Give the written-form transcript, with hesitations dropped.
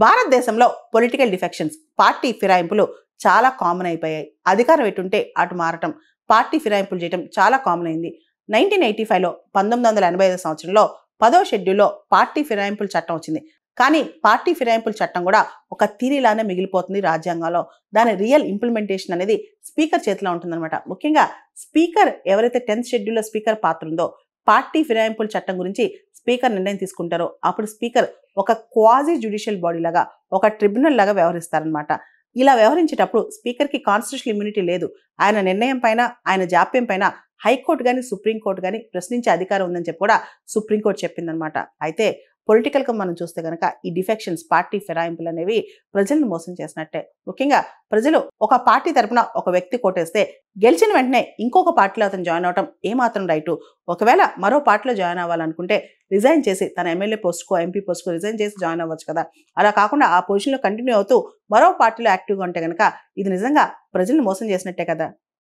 భారతదేశంలో political defections, party ఫిరాయింపులు చాలా common అయిపోయాయి. అధికారం ఎటుంటే అటు మారటం, పార్టీ ఫిరాయింపులు చేయటం చాలా కామన్ అయింది. 1985లో 1985 సంవత్సరంలో 10వ షెడ్యూల్లో పార్టీ ఫిరాయింపుల చట్టం వచ్చింది. కానీ పార్టీ ఫిరాయింపుల చట్టం కూడా ఒక థియరీలానే మిగిలిపోతుంది రాజ్యాంగంలో. దాని రియల్ ఇంప్లిమెంటేషన్ అనేది స్పీకర్ చేతిలో ఉంటుందన్నమాట. ముఖ్యంగా స్పీకర్ ఎవరైతే 10th షెడ్యూల్లో స్పీకర్ పాత్ర ఉందో, పార్టీ ఫిరాయింపుల చట్టం గురించి స్పీకర్ నిర్ణయం తీసుకుంటారో అప్పుడు స్పీకర్ ఒక క్వాజీ జ్యుడిషియల్ బాడీ లాగా, ఒక ట్రిబ్యునల్ లాగా వ్యవహరిస్తారనమాట. ఇలా వ్యవహరించేటప్పుడు స్పీకర్కి కాన్స్టిట్యూషనల్ ఇమ్యూనిటీ లేదు. ఆయన నిర్ణయం పైన, ఆయన జాప్యం పైన హైకోర్టు కానీ సుప్రీంకోర్టు కానీ ప్రశ్నించే అధికారం ఉందని చెప్పి కూడా సుప్రీంకోర్టు చెప్పిందనమాట. అయితే పొలిటికల్గా మనం చూస్తే కనుక ఈ డిఫెక్షన్స్, పార్టీ ఫిరాయింపులు అనేవి ప్రజలను మోసం చేసినట్టే. ముఖ్యంగా ప్రజలు ఒక పార్టీ తరపున ఒక వ్యక్తి కోటేస్తే గెలిచిన వెంటనే ఇంకొక పార్టీలో అతను జాయిన్ అవడం ఏమాత్రం రైటు. ఒకవేళ మరో పార్టీలో జాయిన్ అవ్వాలనుకుంటే రిజైన్ చేసి తన ఎమ్మెల్యే పోస్ట్కో, ఎంపీ పోస్ట్కో రిజైన్ చేసి జాయిన్ అవ్వచ్చు కదా. అలా కాకుండా ఆ పొజిషన్లో కంటిన్యూ అవుతూ మరో పార్టీలో యాక్టివ్గా ఉంటే కనుక ఇది నిజంగా ప్రజలను మోసం చేసినట్టే కదా.